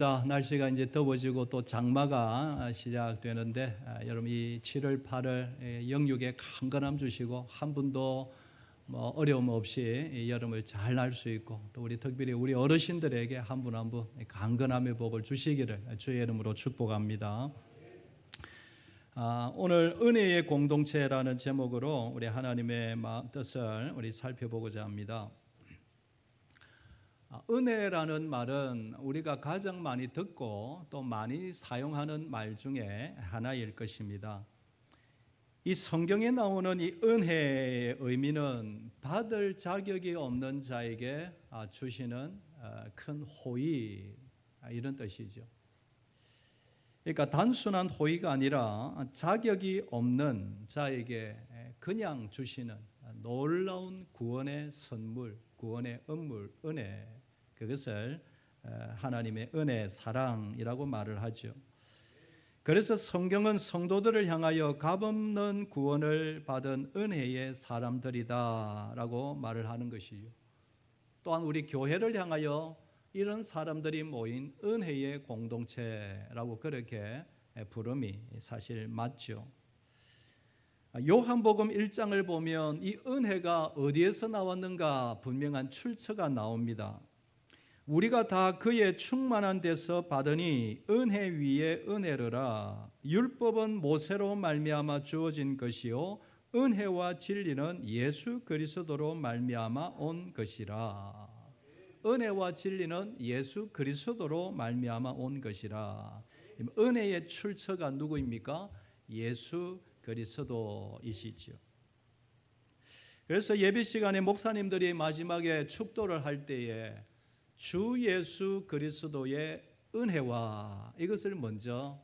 날씨가 이제 더워지고 또 장마가 시작되는데 여러분 이 7월 8월 영육에 강건함 주시고 한 분도 어려움 없이 여름을 잘 날 수 있고 또 우리 특별히 우리 어르신들에게 한 분 한 분 강건함의 복을 주시기를 주의 이름으로 축복합니다. 오늘 은혜의 공동체라는 제목으로 우리 하나님의 뜻을 우리 살펴보고자 합니다. 은혜라는 말은 우리가 가장 많이 듣고 또 많이 사용하는 말 중에 하나일 것입니다. 이 성경에 나오는 이 은혜의 의미는 받을 자격이 없는 자에게 주시는 큰 호의, 이런 뜻이죠. 그러니까 단순한 호의가 아니라 자격이 없는 자에게 그냥 주시는 놀라운 구원의 선물, 구원의 은혜, 그것을 하나님의 은혜, 사랑이라고 말을 하죠. 그래서 성경은 성도들을 향하여 값없는 구원을 받은 은혜의 사람들이다라고 말을 하는 것이죠. 또한 우리 교회를 향하여 이런 사람들이 모인 은혜의 공동체라고 그렇게 부름이 사실 맞죠. 요한복음 1장을 보면 이 은혜가 어디에서 나왔는가 분명한 출처가 나옵니다. 우리가 다 그의 충만한 데서 받으니 은혜 위에 은혜르라. 율법은 모세로 말미암아 주어진 것이요 은혜와 진리는 예수 그리스도로 말미암아 온 것이라. 은혜와 진리는 예수 그리스도로 말미암아 온 것이라. 은혜의 출처가 누구입니까? 예수 그리스도이시죠. 그래서 예배 시간에 목사님들이 마지막에 축도를 할 때에 주 예수 그리스도의 은혜와 이것을 먼저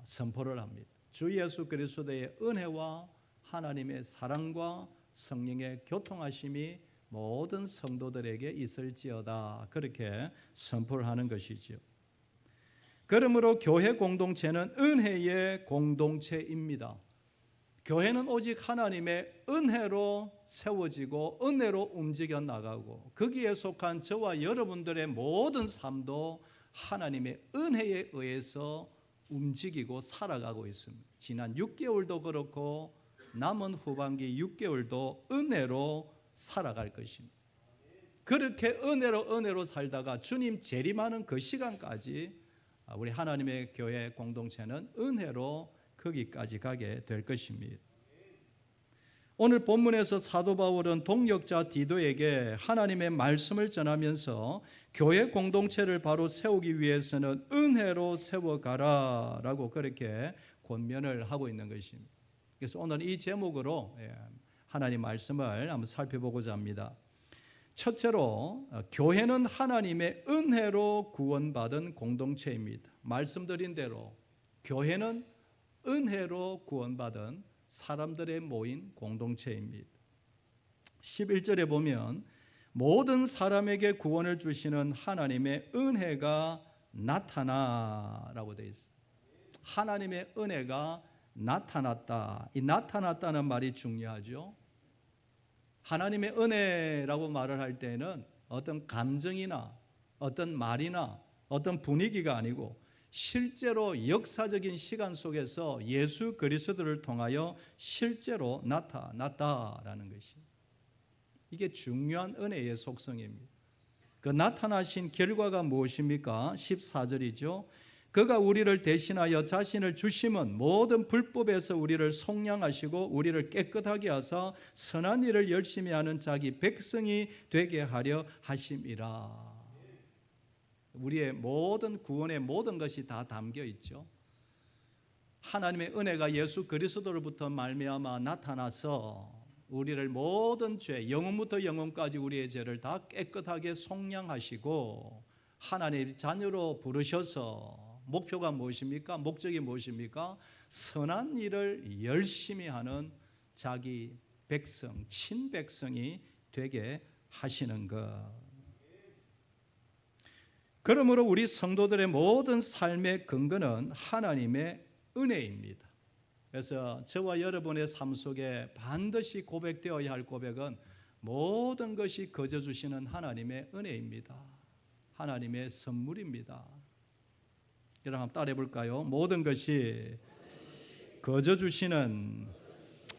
선포를 합니다. 주 예수 그리스도의 은혜와 하나님의 사랑과 성령의 교통하심이 모든 성도들에게 있을지어다, 그렇게 선포를 하는 것이지요. 그러므로 교회 공동체는 은혜의 공동체입니다. 교회는 오직 하나님의 은혜로 세워지고 은혜로 움직여 나가고 거기에 속한 저와 여러분들의 모든 삶도 하나님의 은혜에 의해서 움직이고 살아가고 있습니다. 지난 6개월도 그렇고 남은 후반기 6개월도 은혜로 살아갈 것입니다. 그렇게 은혜로 살다가 주님 재림하는 그 시간까지 우리 하나님의 교회 공동체는 은혜로 거기까지 가게 될 것입니다. 오늘 본문에서 사도 바울은 동역자 디도에게 하나님의 말씀을 전하면서 교회 공동체를 바로 세우기 위해서는 은혜로 세워가라 라고 그렇게 권면을 하고 있는 것입니다. 그래서 오늘 이 제목으로 하나님 말씀을 한번 살펴보고자 합니다. 첫째로 교회는 하나님의 은혜로 구원받은 공동체입니다. 말씀드린 대로 교회는 은혜로 구원받은 사람들의 모인 공동체입니다. 11절에 보면 모든 사람에게 구원을 주시는 하나님의 은혜가 나타나라고 되어 있습니다. 하나님의 은혜가 나타났다. 이 나타났다는 말이 중요하죠. 하나님의 은혜라고 말을 할 때는 어떤 감정이나 어떤 말이나 어떤 분위기가 아니고 실제로 역사적인 시간 속에서 예수 그리스도를 통하여 실제로 나타났다라는 것입니다. 이게 중요한 은혜의 속성입니다. 그 나타나신 결과가 무엇입니까? 14절이죠. 그가 우리를 대신하여 자신을 주심은 모든 불법에서 우리를 속량하시고 우리를 깨끗하게 하사 선한 일을 열심히 하는 자기 백성이 되게 하려 하심이라. 우리의 모든 구원의 모든 것이 다 담겨 있죠. 하나님의 은혜가 예수 그리스도로부터 말미암아 나타나서 우리를 모든 죄, 영혼부터 영혼까지 우리의 죄를 다 깨끗하게 속량하시고 하나님의 자녀로 부르셔서 목표가 무엇입니까? 목적이 무엇입니까? 선한 일을 열심히 하는 자기 백성, 친백성이 되게 하시는 것. 그러므로 우리 성도들의 모든 삶의 근거는 하나님의 은혜입니다. 그래서 저와 여러분의 삶 속에 반드시 고백되어야 할 고백은 모든 것이 거저 주시는 하나님의 은혜입니다. 하나님의 선물입니다. 여러분 한번 따라해 볼까요? 모든 것이 거저 주시는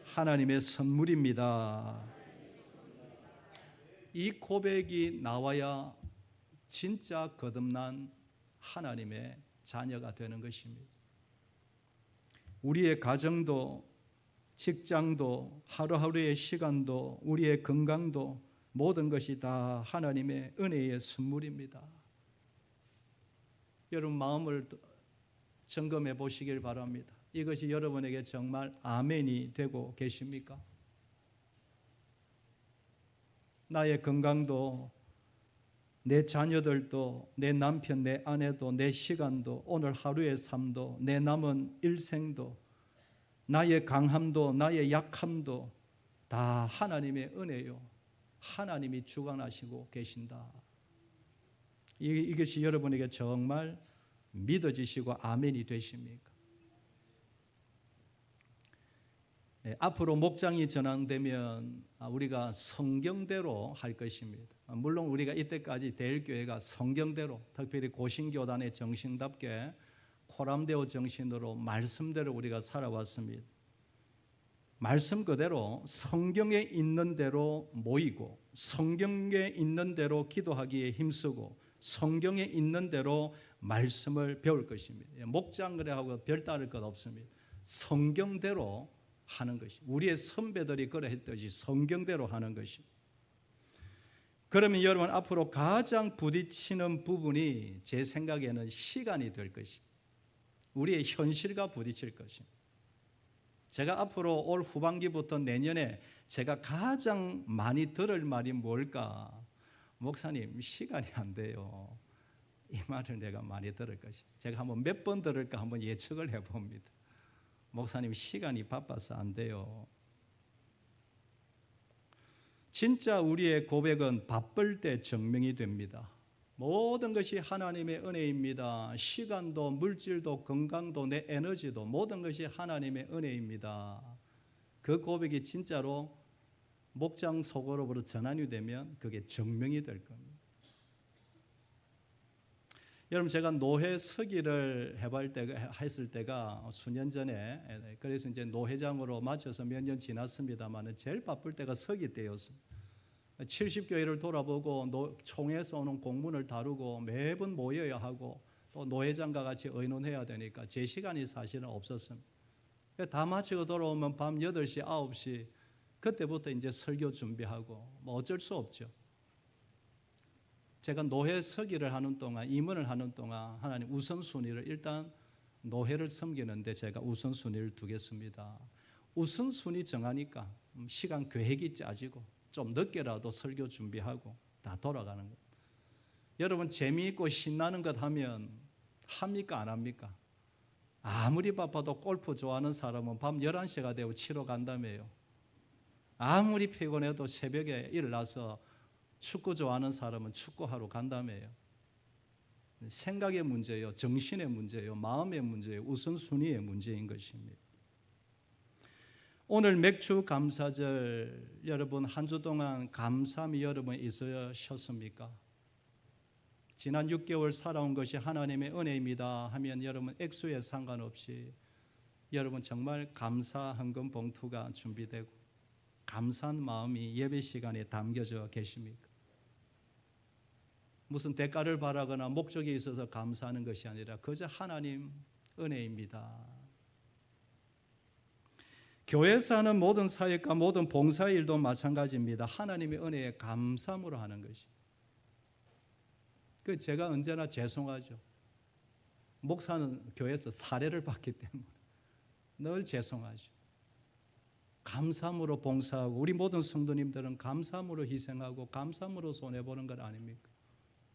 하나님의 선물입니다. 이 고백이 나와야 진짜 거듭난 하나님의 자녀가 되는 것입니다. 우리의 가정도, 직장도, 하루하루의 시간도, 우리의 건강도 모든 것이 다 하나님의 은혜의 선물입니다. 여러분 마음을 점검해 보시길 바랍니다. 이것이 여러분에게 정말 아멘이 되고 계십니까? 나의 건강도, 내 자녀들도, 내 남편, 내 아내도, 내 시간도, 오늘 하루의 삶도, 내 남은 일생도, 나의 강함도, 나의 약함도 다 하나님의 은혜요. 하나님이 주관하시고 계신다. 이것이 여러분에게 정말 믿어지시고 아멘이 되십니까? 앞으로 목장이 전환되면 우리가 성경대로 할 것입니다. 물론 우리가 이때까지 대일교회가 성경대로, 특별히 고신교단의 정신답게 코람데오 정신으로 말씀대로 우리가 살아왔습니다. 말씀 그대로 성경에 있는 대로 모이고, 성경에 있는 대로 기도하기에 힘쓰고, 성경에 있는 대로 말씀을 배울 것입니다. 목장 그래하고 별다를 것 없습니다. 성경대로 하는 것이, 우리의 선배들이 그러했듯이 성경대로 하는 것입니다. 그러면 여러분 앞으로 가장 부딪히는 부분이 제 생각에는 시간이 될 것입니다. 우리의 현실과 부딪힐 것입니다. 제가 앞으로 올 후반기부터 내년에 제가 가장 많이 들을 말이 뭘까? 목사님 시간이 안 돼요. 이 말을 내가 많이 들을 것이에요. 제가 한번 몇 번 들을까 한번 예측을 해봅니다. 목사님 시간이 바빠서 안 돼요. 진짜 우리의 고백은 바쁠 때 증명이 됩니다. 모든 것이 하나님의 은혜입니다. 시간도, 물질도, 건강도, 내 에너지도 모든 것이 하나님의 은혜입니다. 그 고백이 진짜로 목장 소그룹으로 전환이 되면 그게 증명이 될 겁니다. 여러분 제가 노회 서기를 했을 때가 수년 전에, 그래서 이제 노회장으로 맞춰서 몇 년 지났습니다만 제일 바쁠 때가 서기 때였습니다. 70교회를 돌아보고 총회에서 오는 공문을 다루고 매번 모여야 하고 또 노회장과 같이 의논해야 되니까 제 시간이 사실은 없었습니다. 다 마치고 돌아오면 밤 8시, 9시 그때부터 이제 설교 준비하고 뭐 어쩔 수 없죠. 제가 노회 서기를 하는 동안, 임원을 하는 동안 하나님 우선순위를 일단 노회를 섬기는데 제가 우선순위를 두겠습니다. 우선순위 정하니까 시간 계획이 짜지고 좀 늦게라도 설교 준비하고 다 돌아가는 거예요. 여러분 재미있고 신나는 것 하면 합니까 안 합니까? 아무리 바빠도 골프 좋아하는 사람은 밤 11시가 되고 치러 간다며요. 아무리 피곤해도 새벽에 일어나서 축구 좋아하는 사람은 축구하러 간다며요. 생각의 문제예요. 정신의 문제예요. 마음의 문제예요. 우선순위의 문제인 것입니다. 오늘 맥주 감사절 여러분 한 주 동안 감사함이 여러분 있으셨습니까? 지난 6개월 살아온 것이 하나님의 은혜입니다 하면 여러분 액수에 상관없이 여러분 정말 감사 헌금 봉투가 준비되고 감사한 마음이 예배 시간에 담겨져 계십니까? 무슨 대가를 바라거나 목적이 있어서 감사하는 것이 아니라 그저 하나님 은혜입니다. 교회에서 하는 모든 사역과 모든 봉사일도 마찬가지입니다. 하나님의 은혜에 감사함으로 하는 것입니다. 그 제가 언제나 죄송하죠. 목사는 교회에서 사례를 받기 때문에 늘 죄송하죠. 감사함으로 봉사하고 우리 모든 성도님들은 감사함으로 희생하고 감사함으로 손해보는 것 아닙니까?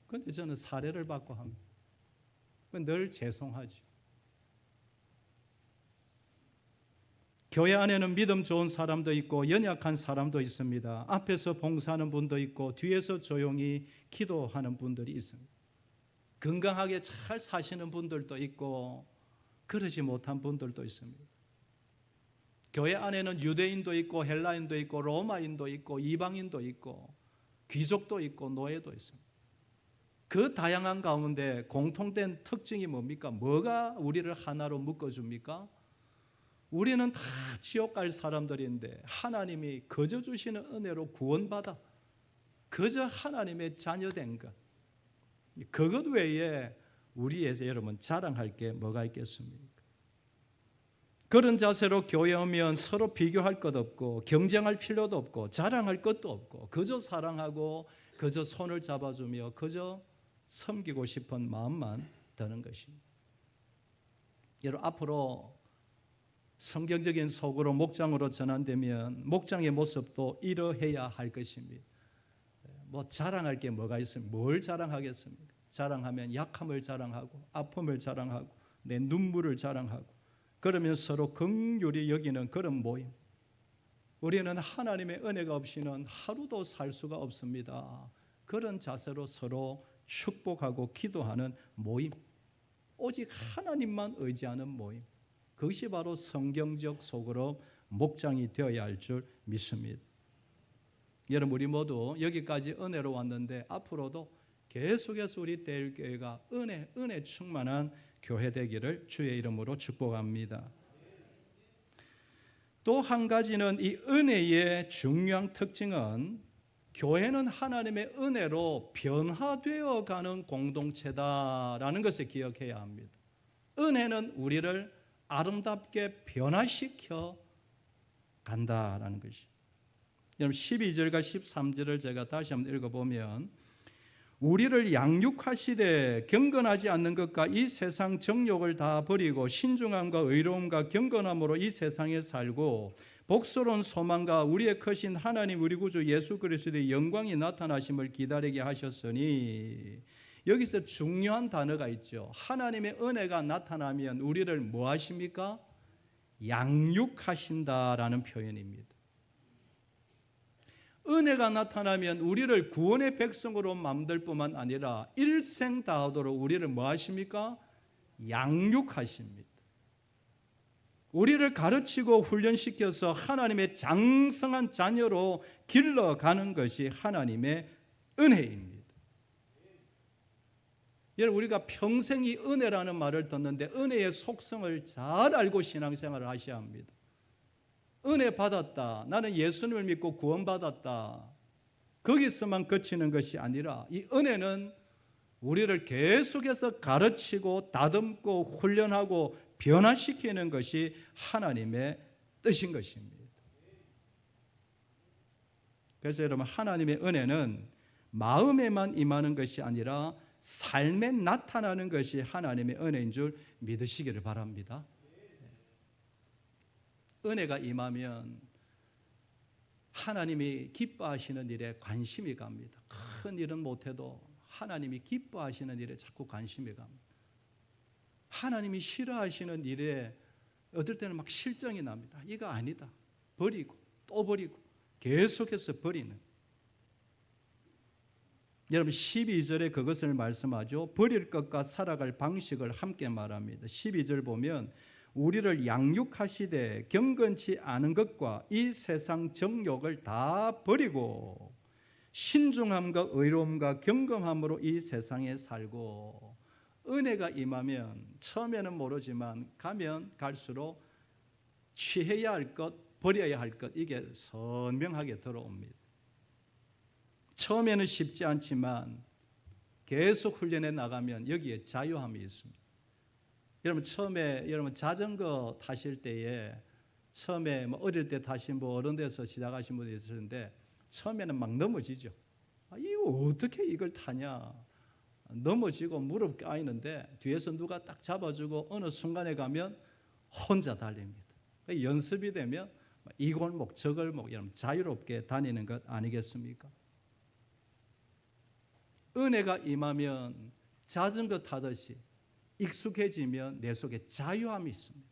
그런데 저는 사례를 받고 합니다. 늘 죄송하죠. 교회 안에는 믿음 좋은 사람도 있고 연약한 사람도 있습니다. 앞에서 봉사하는 분도 있고 뒤에서 조용히 기도하는 분들이 있습니다. 건강하게 잘 사시는 분들도 있고 그러지 못한 분들도 있습니다. 교회 안에는 유대인도 있고 헬라인도 있고 로마인도 있고 이방인도 있고 귀족도 있고 노예도 있습니다. 그 다양한 가운데 공통된 특징이 뭡니까? 뭐가 우리를 하나로 묶어줍니까? 우리는 다 지옥 갈 사람들인데 하나님이 거저 주시는 은혜로 구원받아 그저 하나님의 자녀된 것, 그것 외에 우리에서 여러분 자랑할 게 뭐가 있겠습니까? 그런 자세로 교회 오면 서로 비교할 것 없고 경쟁할 필요도 없고 자랑할 것도 없고 그저 사랑하고 그저 손을 잡아주며 그저 섬기고 싶은 마음만 드는 것입니다. 여러분, 앞으로 성경적인 속으로 목장으로 전환되면 목장의 모습도 이러해야 할 것입니다. 뭐 자랑할 게 뭐가 있습니까? 뭘 자랑하겠습니까? 자랑하면 약함을 자랑하고 아픔을 자랑하고 내 눈물을 자랑하고 그러면 서로 긍휼히 여기는 그런 모임. 우리는 하나님의 은혜가 없이는 하루도 살 수가 없습니다. 그런 자세로 서로 축복하고 기도하는 모임, 오직 하나님만 의지하는 모임, 그것이 바로 성경적 속으로 목장이 되어야 할 줄 믿습니다. 여러분, 우리 모두 여기까지 은혜로 왔는데 앞으로도 계속해서 우리 대일교회가 은혜 충만한 교회 되기를 주의 이름으로 축복합니다. 또 한 가지는 이 은혜의 중요한 특징은 교회는 하나님의 은혜로 변화되어 가는 공동체다라는 것을 기억해야 합니다. 은혜는 우리를 아름답게 변화시켜 간다라는 것이. 여러분, 12절과 13절을 제가 다시 한번 읽어보면 우리를 양육하시되 경건하지 않는 것과 이 세상 정욕을 다 버리고 신중함과 의로움과 경건함으로 이 세상에 살고 복스러운 소망과 우리의 크신 하나님 우리 구주 예수 그리스도의 영광이 나타나심을 기다리게 하셨으니, 여기서 중요한 단어가 있죠. 하나님의 은혜가 나타나면 우리를 뭐 하십니까? 양육하신다라는 표현입니다. 은혜가 나타나면 우리를 구원의 백성으로 만들 뿐만 아니라 일생 다하도록 우리를 뭐 하십니까? 양육하십니다. 우리를 가르치고 훈련시켜서 하나님의 장성한 자녀로 길러가는 것이 하나님의 은혜입니다. 여러분, 우리가 평생 이 은혜라는 말을 듣는데 은혜의 속성을 잘 알고 신앙생활을 하셔야 합니다. 은혜 받았다, 나는 예수님을 믿고 구원받았다, 거기서만 그치는 것이 아니라 이 은혜는 우리를 계속해서 가르치고 다듬고 훈련하고 변화시키는 것이 하나님의 뜻인 것입니다. 그래서 여러분, 하나님의 은혜는 마음에만 임하는 것이 아니라 삶에 나타나는 것이 하나님의 은혜인 줄 믿으시기를 바랍니다. 은혜가 임하면 하나님이 기뻐하시는 일에 관심이 갑니다. 큰 일은 못해도 하나님이 기뻐하시는 일에 자꾸 관심이 갑니다. 하나님이 싫어하시는 일에 어떨 때는 막 실정이 납니다. 이거 아니다. 버리고 또 버리고 계속해서 버리는. 여러분, 12절에 그것을 말씀하죠. 버릴 것과 살아갈 방식을 함께 말합니다. 12절 보면 우리를 양육하시되 경건치 않은 것과 이 세상 정욕을 다 버리고 신중함과 의로움과 경건함으로 이 세상에 살고. 은혜가 임하면 처음에는 모르지만 가면 갈수록 취해야 할 것, 버려야 할 것, 이게 선명하게 들어옵니다. 처음에는 쉽지 않지만 계속 훈련해 나가면 여기에 자유함이 있습니다. 여러분, 처음에 여러분 자전거 타실 때에 처음에 뭐 어릴 때 타신 분, 어른 돼서 시작하신 분이 있었는데 처음에는 막 넘어지죠. 이거 어떻게 이걸 타냐? 넘어지고 무릎 까이는데 뒤에서 누가 딱 잡아주고 어느 순간에 가면 혼자 달립니다. 연습이 되면 이 골목 저 골목 여러분 자유롭게 다니는 것 아니겠습니까? 은혜가 임하면 자전거 타듯이 익숙해지면 내 속에 자유함이 있습니다.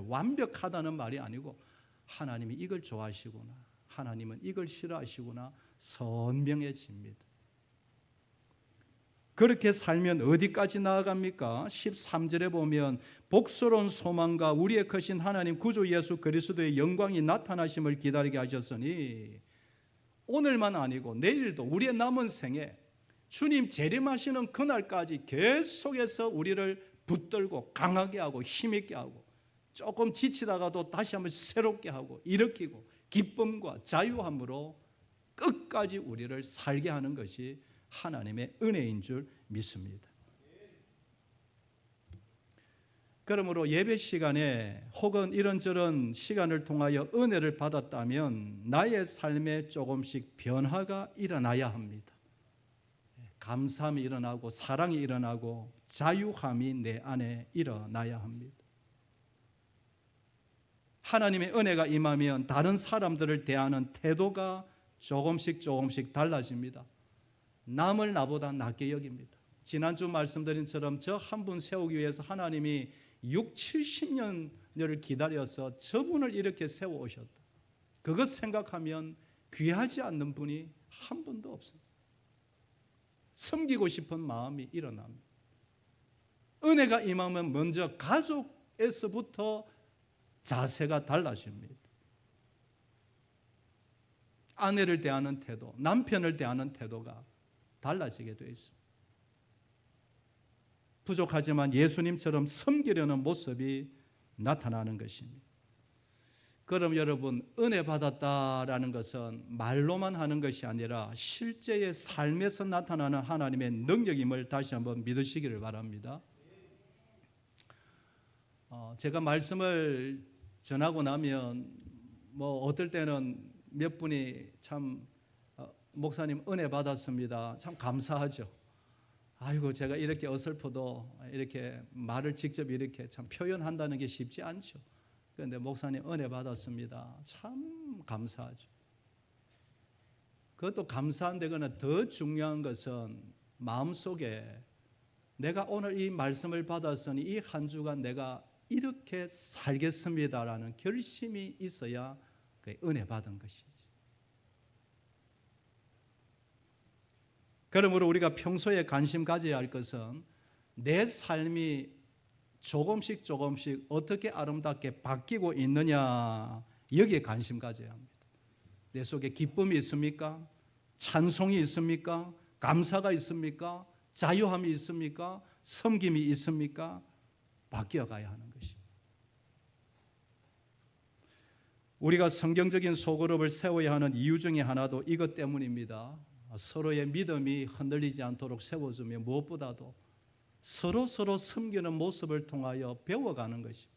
완벽하다는 말이 아니고 하나님이 이걸 좋아하시구나, 하나님은 이걸 싫어하시구나 선명해집니다. 그렇게 살면 어디까지 나아갑니까? 13절에 보면 복스러운 소망과 우리의 크신 하나님 구주 예수 그리스도의 영광이 나타나심을 기다리게 하셨으니, 오늘만 아니고 내일도 우리의 남은 생에 주님 재림하시는 그날까지 계속해서 우리를 붙들고 강하게 하고 힘있게 하고 조금 지치다가도 다시 한번 새롭게 하고 일으키고 기쁨과 자유함으로 끝까지 우리를 살게 하는 것이 하나님의 은혜인 줄 믿습니다. 그러므로 예배 시간에 혹은 이런저런 시간을 통하여 은혜를 받았다면 나의 삶에 조금씩 변화가 일어나야 합니다. 감사함이 일어나고 사랑이 일어나고 자유함이 내 안에 일어나야 합니다. 하나님의 은혜가 임하면 다른 사람들을 대하는 태도가 조금씩 달라집니다. 남을 나보다 낫게 여깁니다. 지난주 말씀드린 처럼 저 한 분 세우기 위해서 하나님이 70년을 기다려서 저분을 이렇게 세워오셨다. 그것 생각하면 귀하지 않는 분이 한 분도 없습니다. 섬기고 싶은 마음이 일어납니다. 은혜가 임하면 먼저 가족에서부터 자세가 달라집니다. 아내를 대하는 태도, 남편을 대하는 태도가 달라지게 되어 있습니다. 부족하지만 예수님처럼 섬기려는 모습이 나타나는 것입니다. 그럼 여러분, 은혜 받았다라는 것은 말로만 하는 것이 아니라 실제의 삶에서 나타나는 하나님의 능력임을 다시 한번 믿으시기를 바랍니다. 제가 말씀을 전하고 나면 어떨 때는 몇 분이 참 목사님 은혜 받았습니다. 참 감사하죠. 아이고 제가 이렇게 어설퍼도 이렇게 말을 직접 이렇게 참 표현한다는 게 쉽지 않죠. 그런데 목사님 은혜 받았습니다. 참 감사하죠. 그것도 감사한데 그러나 더 중요한 것은 마음속에 내가 오늘 이 말씀을 받았으니 이 한 주간 내가 이렇게 살겠습니다라는 결심이 있어야 그 은혜 받은 것이지. 그러므로 우리가 평소에 관심 가져야 할 것은 내 삶이 조금씩 어떻게 아름답게 바뀌고 있느냐, 여기에 관심 가져야 합니다. 내 속에 기쁨이 있습니까? 찬송이 있습니까? 감사가 있습니까? 자유함이 있습니까? 섬김이 있습니까? 바뀌어가야 하는 것입니다. 우리가 성경적인 소그룹을 세워야 하는 이유 중에 하나도 이것 때문입니다. 서로의 믿음이 흔들리지 않도록 세워주며 무엇보다도 서로 섬기는 모습을 통하여 배워가는 것입니다.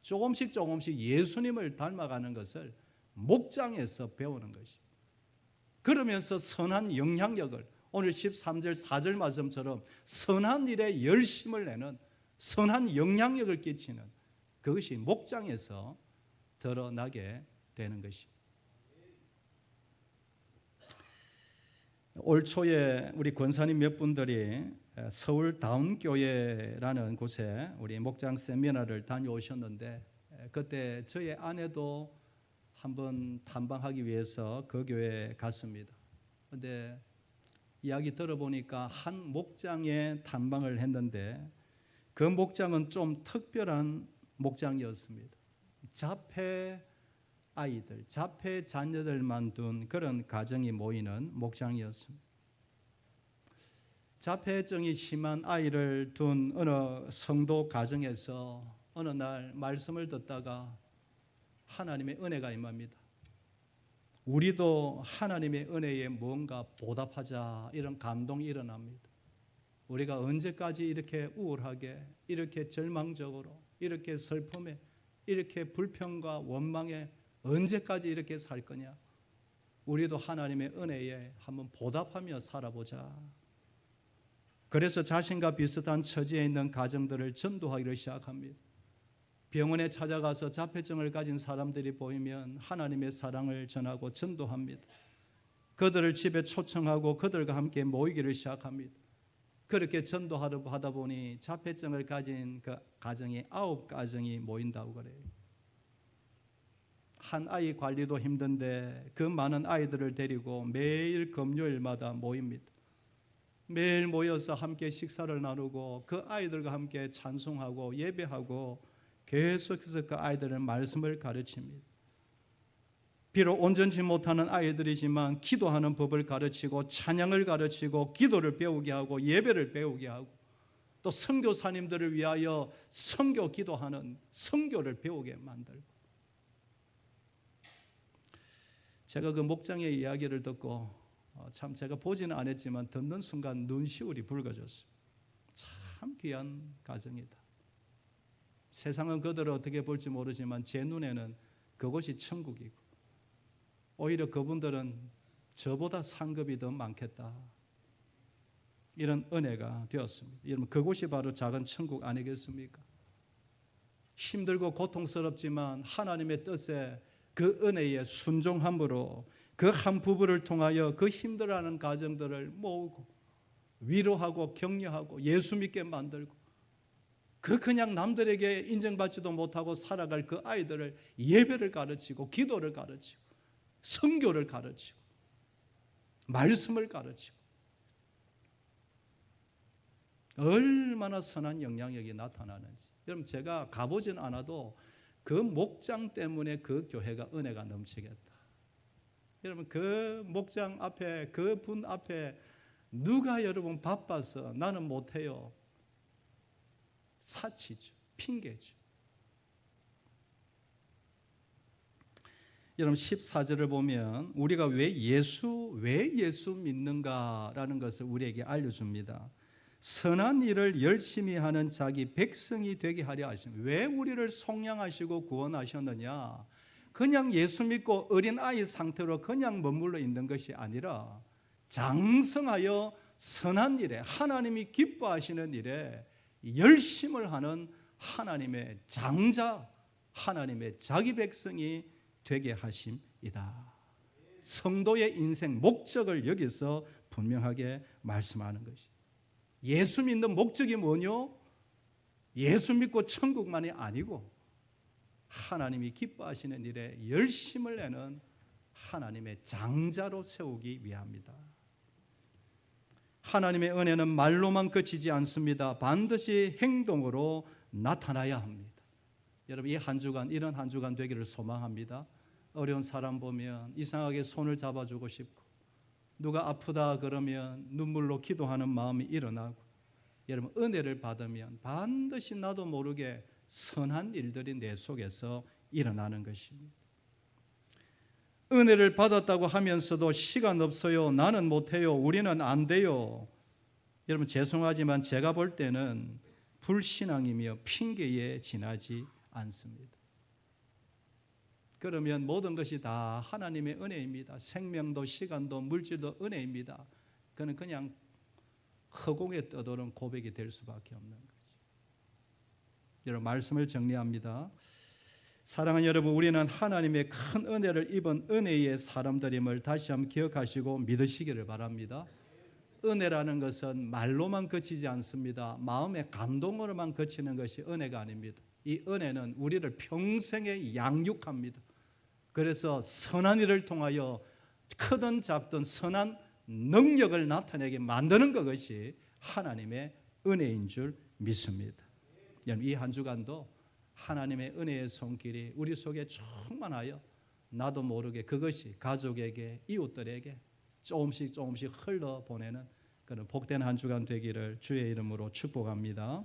조금씩 예수님을 닮아가는 것을 목장에서 배우는 것입니다. 그러면서 선한 영향력을 오늘 13절 4절 말씀처럼 선한 일에 열심을 내는 선한 영향력을 끼치는 그것이 목장에서 드러나게 되는 것입니다. 올 초에 우리 권사님 몇 분들이 서울 다운교회라는 곳에 우리 목장 세미나를 다녀오셨는데 그때 저희 아내도 한번 탐방하기 위해서 그 교회에 갔습니다. 그런데 이야기 들어보니까 한 목장에 탐방을 했는데 그 목장은 좀 특별한 목장이었습니다. 자폐 아이들, 자폐 자녀들만 둔 그런 가정이 모이는 목장이었습니다. 자폐증이 심한 아이를 둔 어느 성도 가정에서 어느 날 말씀을 듣다가 하나님의 은혜가 임합니다. 우리도 하나님의 은혜에 뭔가 보답하자, 이런 감동이 일어납니다. 우리가 언제까지 이렇게 우울하게, 이렇게 절망적으로, 이렇게 슬픔에, 이렇게 불평과 원망에 언제까지 이렇게 살 거냐? 우리도 하나님의 은혜에 한번 보답하며 살아보자. 그래서 자신과 비슷한 처지에 있는 가정들을 전도하기를 시작합니다. 병원에 찾아가서 자폐증을 가진 사람들이 보이면 하나님의 사랑을 전하고 전도합니다. 그들을 집에 초청하고 그들과 함께 모이기를 시작합니다. 그렇게 전도하다 보니 자폐증을 가진 그 가정이 9가정이 모인다고 그래요. 한 아이 관리도 힘든데 그 많은 아이들을 데리고 매일 금요일마다 모입니다. 매일 모여서 함께 식사를 나누고 그 아이들과 함께 찬송하고 예배하고 계속해서 그 아이들은 말씀을 가르칩니다. 비록 온전치 못하는 아이들이지만 기도하는 법을 가르치고 찬양을 가르치고 기도를 배우게 하고 예배를 배우게 하고 또 선교사님들을 위하여 선교 기도하는 선교를 배우게 만들고, 제가 그 목장의 이야기를 듣고 참 제가 보지는 않았지만 듣는 순간 눈시울이 붉어졌어요. 참 귀한 가정이다. 세상은 그들을 어떻게 볼지 모르지만 제 눈에는 그곳이 천국이고 오히려 그분들은 저보다 상급이 더 많겠다, 이런 은혜가 되었습니다. 여러분, 그곳이 바로 작은 천국 아니겠습니까? 힘들고 고통스럽지만 하나님의 뜻에 그 은혜의 순종함으로 그 한 부부를 통하여 그 힘들어하는 가정들을 모으고 위로하고 격려하고 예수 믿게 만들고, 그냥 남들에게 인정받지도 못하고 살아갈 그 아이들을 예배를 가르치고 기도를 가르치고 선교를 가르치고 말씀을 가르치고, 얼마나 선한 영향력이 나타나는지. 여러분, 제가 가보진 않아도 그 목장 때문에 그 교회가 은혜가 넘치겠다. 여러분, 그 목장 앞에 그 분 앞에 누가 여러분 바빠서 나는 못해요, 사치죠, 핑계죠. 여러분, 14절을 보면 우리가 왜 예수 믿는가라는 것을 우리에게 알려줍니다. 선한 일을 열심히 하는 자기 백성이 되게 하려 하십니다. 왜 우리를 속량하시고 구원하셨느냐? 그냥 예수 믿고 어린아이 상태로 그냥 머물러 있는 것이 아니라 장성하여 선한 일에, 하나님이 기뻐하시는 일에 열심을 하는 하나님의 장자, 하나님의 자기 백성이 되게 하심이다. 성도의 인생 목적을 여기서 분명하게 말씀하는 것이. 예수 믿는 목적이 뭐뇨? 예수 믿고 천국만이 아니고 하나님이 기뻐하시는 일에 열심을 내는 하나님의 장자로 세우기 위함이다. 하나님의 은혜는 말로만 그치지 않습니다. 반드시 행동으로 나타나야 합니다. 여러분, 이 한 주간, 이런 한 주간 되기를 소망합니다. 어려운 사람 보면 이상하게 손을 잡아주고 싶고, 누가 아프다 그러면 눈물로 기도하는 마음이 일어나고, 여러분, 은혜를 받으면 반드시 나도 모르게 선한 일들이 내 속에서 일어나는 것입니다. 은혜를 받았다고 하면서도 시간 없어요, 나는 못해요, 우리는 안 돼요. 여러분, 죄송하지만 제가 볼 때는 불신앙이며 핑계에 지나지 않습니다. 그러면 모든 것이 다 하나님의 은혜입니다. 생명도 시간도 물질도 은혜입니다. 그는 그냥 허공에 떠도는 고백이 될 수밖에 없는 거죠. 여러분, 말씀을 정리합니다. 사랑하는 여러분, 우리는 하나님의 큰 은혜를 입은 은혜의 사람들임을 다시 한번 기억하시고 믿으시기를 바랍니다. 은혜라는 것은 말로만 그치지 않습니다. 마음의 감동으로만 그치는 것이 은혜가 아닙니다. 이 은혜는 우리를 평생에 양육합니다. 그래서 선한 일을 통하여 크든 작든 선한 능력을 나타내게 만드는 것이 하나님의 은혜인 줄 믿습니다. 이 한 주간도 하나님의 은혜의 손길이 우리 속에 충만하여 나도 모르게 그것이 가족에게, 이웃들에게 조금씩 흘러보내는 그런 복된 한 주간 되기를 주의 이름으로 축복합니다.